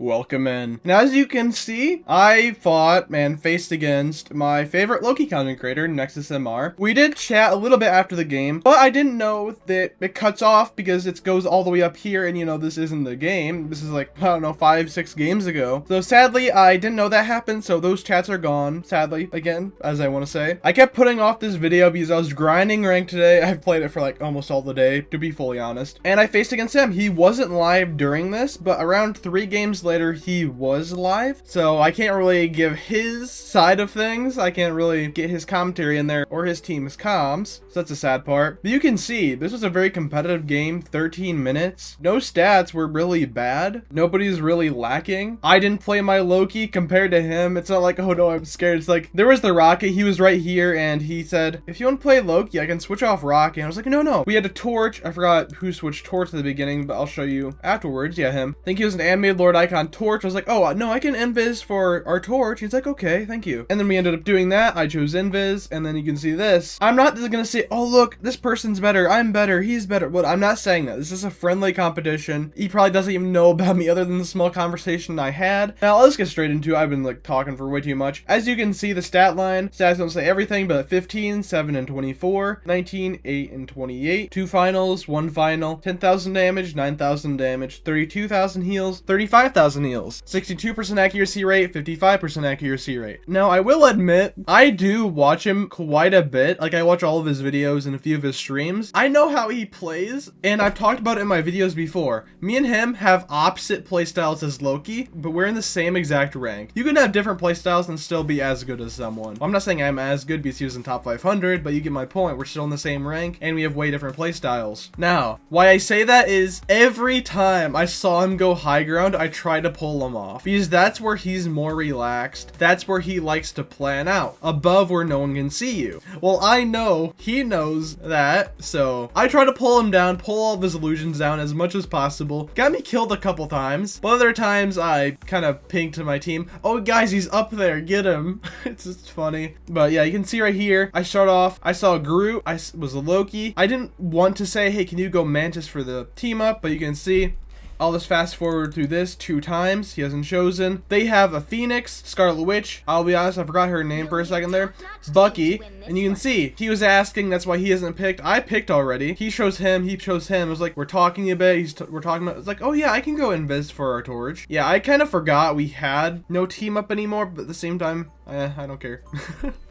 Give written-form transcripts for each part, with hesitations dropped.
Welcome in. And as you can see, I fought and faced against my favorite Loki content creator, Nexus MR. We did chat a little bit after the game, but I didn't know that it cuts off because it goes all the way up here, and you know, this isn't the game. This is like, I don't know, 5-6 games ago. So sadly, I didn't know that happened, so those chats are gone, sadly, again, as I want to say. I kept putting off this video because I was grinding rank today. I've played it for like almost all the day, to be fully honest. And I faced against him. He wasn't live during this, but around 3 games later, he was live. So I can't really give his side of things. I can't really get his commentary in there or his team's comms. So that's a sad part. But you can see, this was a very competitive game, 13 minutes. No stats were really bad. Nobody's really lacking. I didn't play my Loki compared to him. It's not like, oh no, I'm scared. It's like, there was the Rocket. He was right here and he said, if you want to play Loki, I can switch off Rocket. And I was like, no. We had a Torch. I forgot who switched Torch at the beginning, but I'll show you afterwards. Yeah, him. I think he was an animated Lord Icon Torch. I was like, oh, no, I can invis for our Torch. He's like, okay, thank you. And then we ended up doing that. I chose invis, and then you can see this. I'm not gonna say, oh, look, this person's better. I'm better. He's better. Well, I'm not saying that. This is a friendly competition. He probably doesn't even know about me other than the small conversation I had. Now, let's get straight into it. I've been, like, talking for way too much. As you can see, the stat line, stats don't say everything, but 15, 7, and 24, 19, 8, and 28, 2 finals, 1 final, 10,000 damage, 9,000 damage, 32,000 heals, 35,000 heals, 62% accuracy rate, 55% accuracy rate. Now, I will admit, I do watch him quite a bit. Like, I watch all of his videos and a few of his streams. I know how he plays, and I've talked about it in my videos before. Me and him have opposite playstyles as Loki, but we're in the same exact rank. You can have different playstyles and still be as good as someone. Well, I'm not saying I'm as good because he was in top 500, but you get my point. We're still in the same rank, and we have way different playstyles. Now, why I say that is every time I saw him go high ground, I try to pull him off, because that's where he's more relaxed. That's where he likes to plan out, above where no one can see you. Well, I know he knows that, so I try to pull him down, pull all of his illusions down as much as possible. Got me killed a couple times, but other times I kind of pinged to my team, oh guys, he's up there, get him. It's just funny. But yeah, you can see right here, I start off, I saw Groot, I was a Loki. I didn't want to say, hey, can you go Mantis for the team up, but you can see I'll just fast forward through this 2 times. He hasn't chosen. They have a Phoenix, Scarlet Witch. I'll be honest, I forgot her name for a second there. Bucky. And you can see, he was asking, that's why he hasn't picked. I picked already. He chose him, he chose him. It was like, we're talking a bit. We're talking about, it's like, oh yeah, I can go invis for our Torch. Yeah, I kind of forgot we had no team up anymore, but at the same time, I don't care.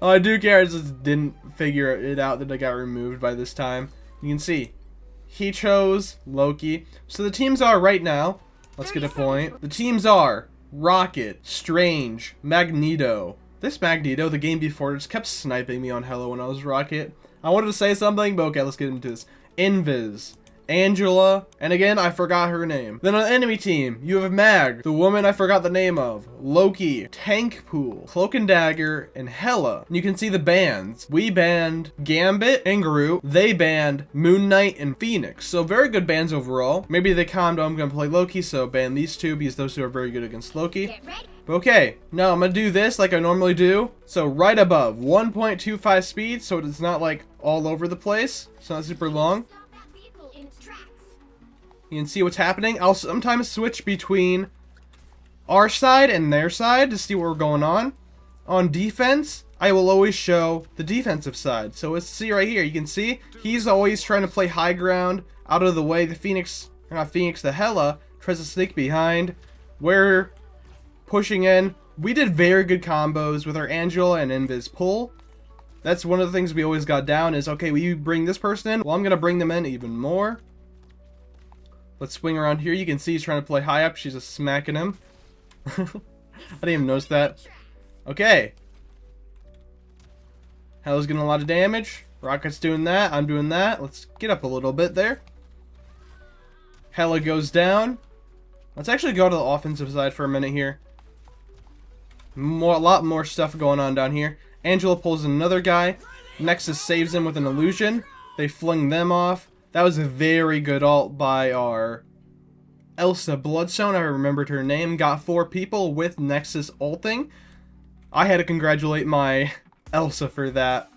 Oh, I do care, I just didn't figure it out that I got removed by this time. You can see, he chose Loki. So the teams are right now, let's get a point. The teams are Rocket, Strange, Magneto. This Magneto, the game before, just kept sniping me on Hello when I was Rocket. I wanted to say something, but okay, let's get into this. Invis, Angela, and again, I forgot her name. Then on the enemy team, you have Mag, the woman I forgot the name of, Loki, Tankpool, Cloak and Dagger, and Hela. And you can see the bans. We banned Gambit and Groot. They banned Moon Knight and Phoenix. So very good bans overall. Maybe they calmed, I'm gonna play Loki, so ban these 2 because those 2 are very good against Loki. Okay, now I'm gonna do this like I normally do. So right above, 1.25 speed, so it's not like all over the place. It's not super long. You can see what's happening. I'll sometimes switch between our side and their side to see what we're going on. On defense, I will always show the defensive side. So let's see right here. You can see he's always trying to play high ground out of the way. The Phoenix, or not Phoenix, the Hela tries to sneak behind. We're pushing in. We did very good combos with our Angela and Invis pull. That's one of the things we always got down is, okay, will you bring this person in? Well, I'm going to bring them in even more. Let's swing around here. You can see he's trying to play high up. She's just smacking him. I didn't even notice that. Okay. Hela's getting a lot of damage. Rocket's doing that. I'm doing that. Let's get up a little bit there. Hela goes down. Let's actually go to the offensive side for a minute here. A lot more stuff going on down here. Angela pulls another guy. Nexus saves him with an illusion. They fling them off. That was a very good ult by our Elsa Bloodstone. I remembered her name. Got 4 people with Nexus ulting. I had to congratulate my Elsa for that.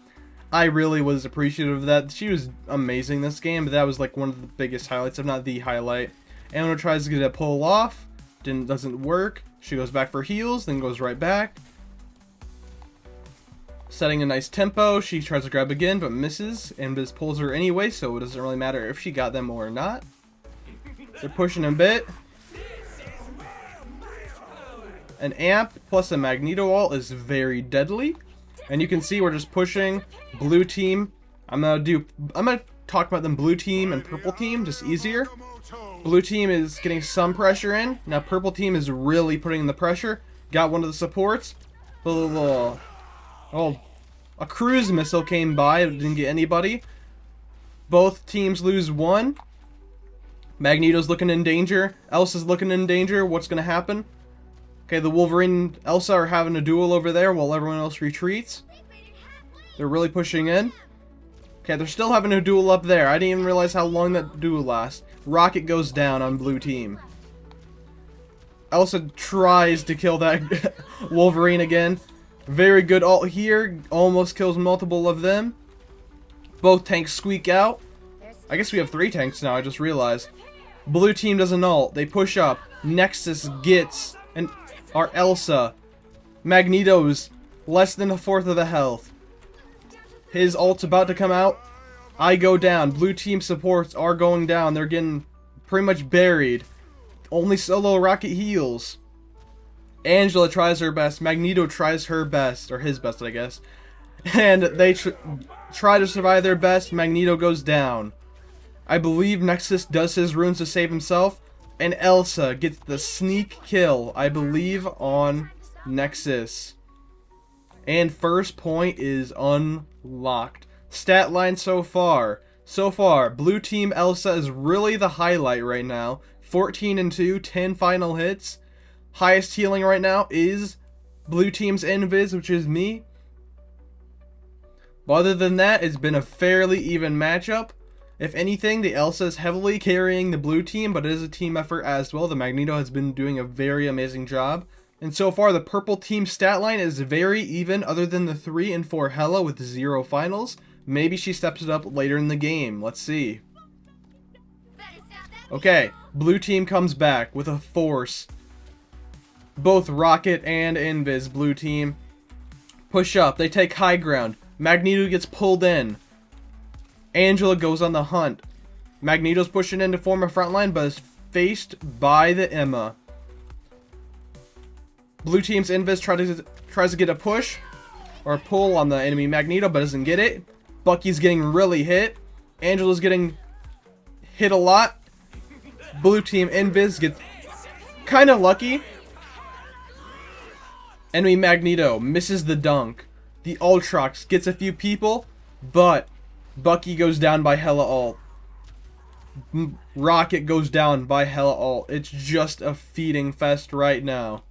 I really was appreciative of that. She was amazing this game, but that was like one of the biggest highlights, if not the highlight. Anna tries to get a pull off. Doesn't work. She goes back for heals, then goes right back. Setting a nice tempo. She tries to grab again, but misses. Invis pulls her anyway, so it doesn't really matter if she got them or not. They're pushing a bit. An amp plus a Magneto ult is very deadly. And you can see we're just pushing. Blue team. I'm gonna talk about them blue team and purple team, just easier. Blue team is getting some pressure in. Now purple team is really putting in the pressure. Got one of the supports. Oh, a cruise missile came by, didn't get anybody. Both teams lose one. Magneto's looking in danger. Elsa's looking in danger. What's going to happen? Okay, the Wolverine and Elsa are having a duel over there while everyone else retreats. They're really pushing in. Okay, they're still having a duel up there. I didn't even realize how long that duel lasts. Rocket goes down on blue team. Elsa tries to kill that Wolverine again. Very good ult here. Almost kills multiple of them. Both tanks squeak out. I guess we have 3 tanks now, I just realized. Blue team does an ult. They push up. Nexus gets our Elsa. Magneto's less than a fourth of the health. His ult's about to come out. I go down. Blue team supports are going down. They're getting pretty much buried. Only solo Rocket heals. Angela tries her best. Magneto tries her best. Or his best, I guess. And they try to survive their best. Magneto goes down. I believe Nexus does his runes to save himself. And Elsa gets the sneak kill, I believe, on Nexus. And first point is unlocked. Stat line so far. So far, blue team Elsa is really the highlight right now. 14 and 2, 10 final hits. Highest healing right now is blue team's Invis, which is me. But other than that, it's been a fairly even matchup. If anything, the Elsa is heavily carrying the blue team, but it is a team effort as well. The Magneto has been doing a very amazing job. And so far, the purple team stat line is very even, other than the 3 and 4 Hela with 0 finals. Maybe she steps it up later in the game. Let's see. Okay, blue team comes back with a force. Both Rocket and Invis, blue team, push up. They take high ground. Magneto gets pulled in. Angela goes on the hunt. Magneto's pushing in to form a front line, but is faced by the Emma. Blue team's Invis tries to get a push or a pull on the enemy Magneto, but doesn't get it. Bucky's getting really hit. Angela's getting hit a lot. Blue team Invis gets kind of lucky. Enemy Magneto misses the dunk. The Ultrox gets a few people, but Bucky goes down by Hela ult. Rocket goes down by Hela ult. It's just a feeding fest right now.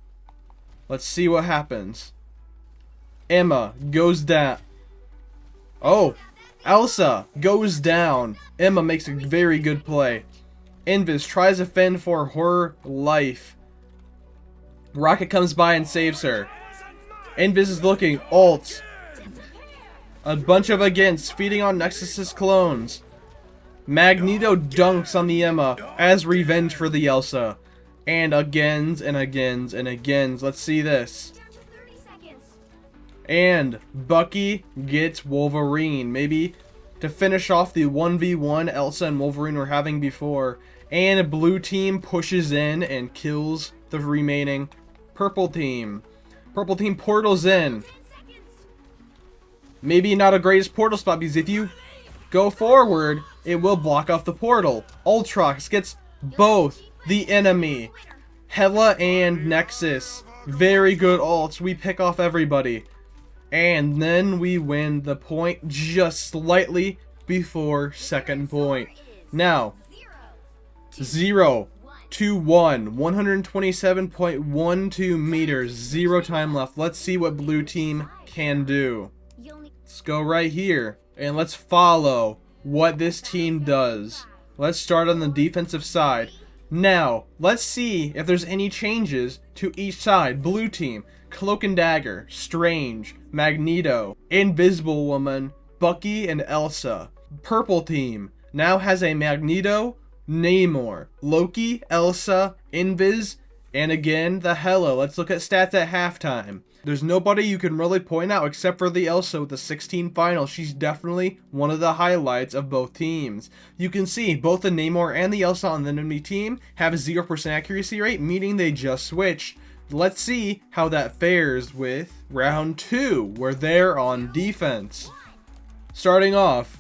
Let's see what happens. Emma goes down. Oh, Elsa goes down. Emma makes a very good play. Invis tries to fend for her life. Rocket comes by and saves her. Invis is looking. Ult. A bunch of against, feeding on Nexus's clones. Magneto dunks on the Emma as revenge for the Elsa. And agains and agains and agains. Let's see this. And Bucky gets Wolverine. Maybe to finish off the 1v1 Elsa and Wolverine were having before. And blue team pushes in and kills the remaining purple team. Purple team portals in. Maybe not a greatest portal spot, because if you go forward, it will block off the portal. Ultrox gets both the enemy. Hela and Nexus. Very good ults. We pick off everybody. And then we win the point just slightly before second point. Now, 0 to 1. 127.12 meters. 0 time left. Let's see what blue team can do. Let's go right here. And let's follow what this team does. Let's start on the defensive side. Now, let's see if there's any changes to each side. Blue team, Cloak and Dagger, Strange, Magneto, Invisible Woman, Bucky, and Elsa. Purple team now has a Magneto, Namor, Loki, Elsa, Invis, And again, the Hella. Let's look at stats at halftime. There's nobody you can really point out except for the Elsa with the 16 final. She's definitely one of the highlights of both teams. You can see both the Namor and the Elsa on the enemy team have a 0% accuracy rate, meaning they just switch. Let's see how that fares with round 2, where they're on defense. Starting off,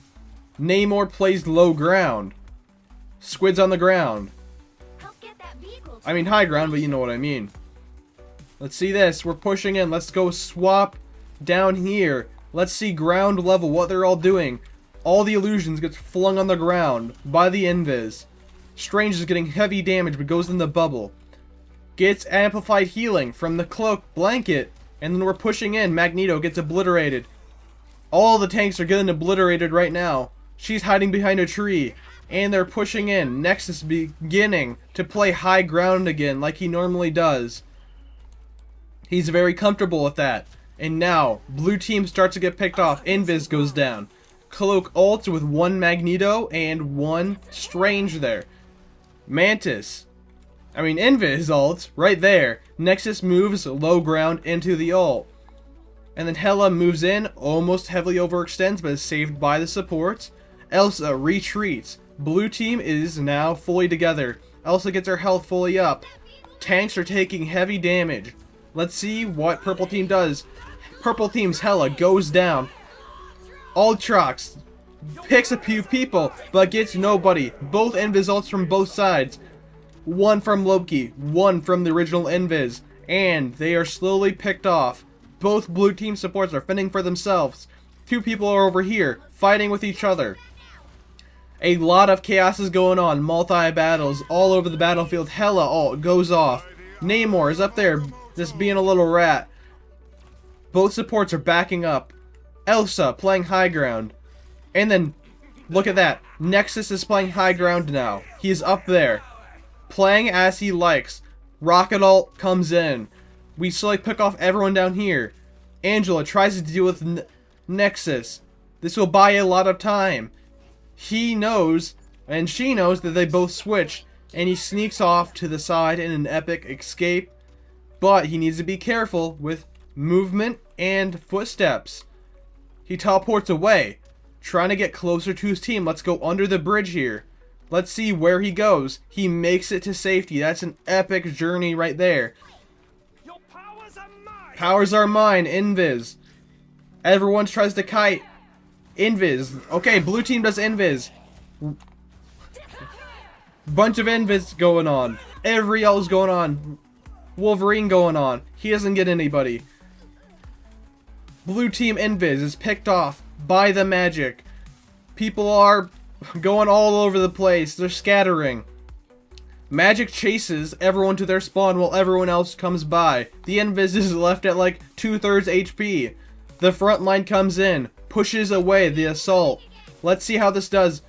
Namor plays low ground. Squid's on the ground. I mean high ground, but you know what I mean. Let's see this. We're pushing in. Let's go swap down here. Let's see ground level, what they're all doing. All the illusions gets flung on the ground by the Invis. Strange is getting heavy damage, but goes in the bubble. Gets amplified healing from the cloak blanket. And then we're pushing in. Magneto gets obliterated. All the tanks are getting obliterated right now. She's hiding behind a tree. And they're pushing in. Nexus beginning to play high ground again like he normally does. He's very comfortable with that. And now, blue team starts to get picked off. Invis goes down. Cloak ults with 1 Magneto and 1 Strange there. Invis ults right there. Nexus moves low ground into the ult. And then Hela moves in, almost heavily overextends, but is saved by the supports. Elsa retreats. Blue team is now fully together. Elsa gets her health fully up. Tanks are taking heavy damage. Let's see what purple team does. Purple team's Hela goes down. Ultrox picks a few people, but gets nobody. Both Invis ults from both sides. 1 from Loki, 1 from the original Invis. And they are slowly picked off. Both blue team supports are fending for themselves. 2 people are over here, fighting with each other. A lot of chaos is going on. Multi-battles all over the battlefield. Hela ult goes off. Namor is up there, just being a little rat. Both supports are backing up. Elsa playing high ground. And then, look at that. Nexus is playing high ground now. He's up there, playing as he likes. Rocket ult comes in. We slowly pick off everyone down here. Angela tries to deal with Nexus. This will buy a lot of time. He knows, and she knows, that they both switch. And he sneaks off to the side in an epic escape. But he needs to be careful with movement and footsteps. He teleports away, trying to get closer to his team. Let's go under the bridge here. Let's see where he goes. He makes it to safety. That's an epic journey right there. Your powers are mine. Powers are mine. Invis. Everyone tries to kite. Invis. Okay, blue team does Invis. Bunch of Invis going on. Every L's going on. Wolverine going on. He doesn't get anybody. Blue team Invis is picked off by the magic. People are going all over the place. They're scattering. Magic chases everyone to their spawn while everyone else comes by. The Invis is left at like 2/3 HP. The front line comes in, pushes away the assault. Let's see how this does.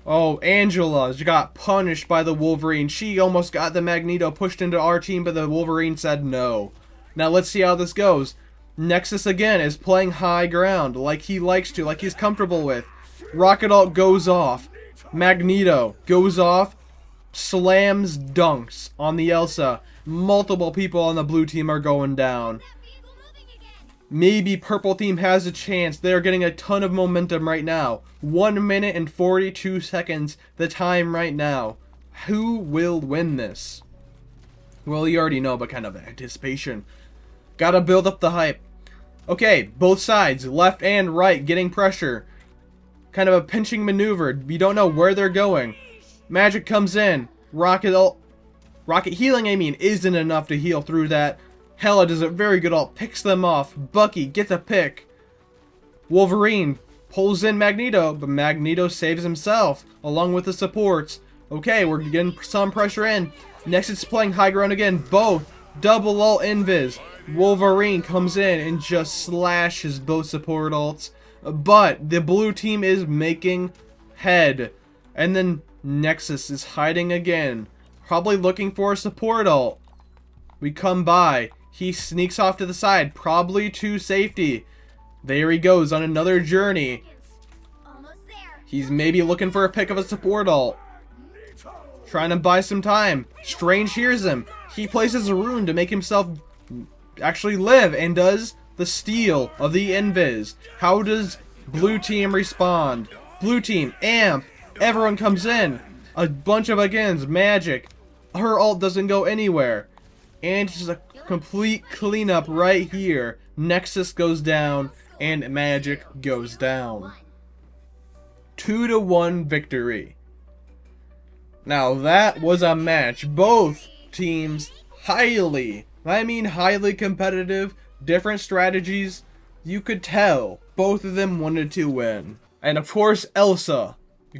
Oh, Angela got punished by the Wolverine. She almost got the Magneto pushed into our team, but the Wolverine said no. Now let's see how this goes. Nexus again is playing high ground like he likes to, like he's comfortable with. Rocket ult goes off. Magneto goes off, slams dunks on the Elsa. Multiple people on the blue team are going down. Maybe purple team has a chance. They're getting a ton of momentum right now. 1 minute and 42 seconds the time right now. Who will win this? Well, you already know, but kind of anticipation. Gotta build up the hype. Okay, both sides, left and right, getting pressure. Kind of a pinching maneuver. You don't know where they're going. Magic comes in. Rocket healing, isn't enough to heal through that. Hela does a very good ult, picks them off. Bucky gets a pick. Wolverine pulls in Magneto, but Magneto saves himself, along with the supports. Okay, we're getting some pressure in. Nexus is playing high ground again. Both double ult invis. Wolverine comes in and just slashes both support ults. But the blue team is making head. And then Nexus is hiding again, probably looking for a support ult. We come by. He sneaks off to the side, probably to safety. There he goes on another journey. He's maybe looking for a pick of a support ult. trying to buy some time. Strange hears him. He places a rune to make himself actually live and does the steal of the invis. How does blue team respond? Blue team, amp, everyone comes in. A bunch of agains, magic. Her ult doesn't go anywhere. And just a complete cleanup right here. Nexus goes down and magic goes down. 2-1 victory. Now that was a match. Both teams highly competitive, different strategies. You could tell both of them wanted to win. And of course, Elsa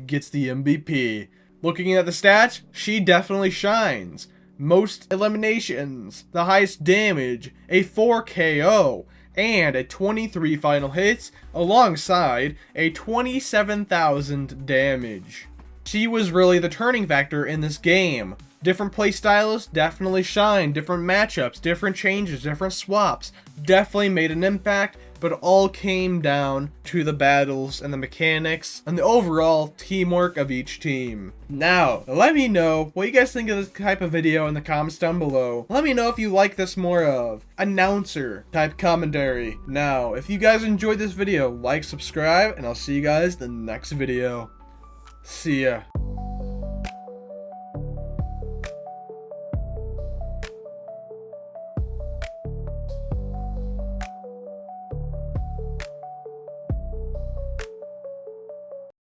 gets the MVP. Looking at the stats, she definitely shines. Most eliminations, the highest damage, a 4 KO, and a 23 final hits, alongside a 27,000 damage. She was really the turning factor in this game. Different playstyles definitely shine, different matchups, different changes, different swaps, definitely made an impact, but it all came down to the battles and the mechanics and the overall teamwork of each team. Now, let me know what you guys think of this type of video in the comments down below. Let me know if you like this more of announcer type commentary. Now, if you guys enjoyed this video, like, subscribe, and I'll see you guys in the next video. See ya.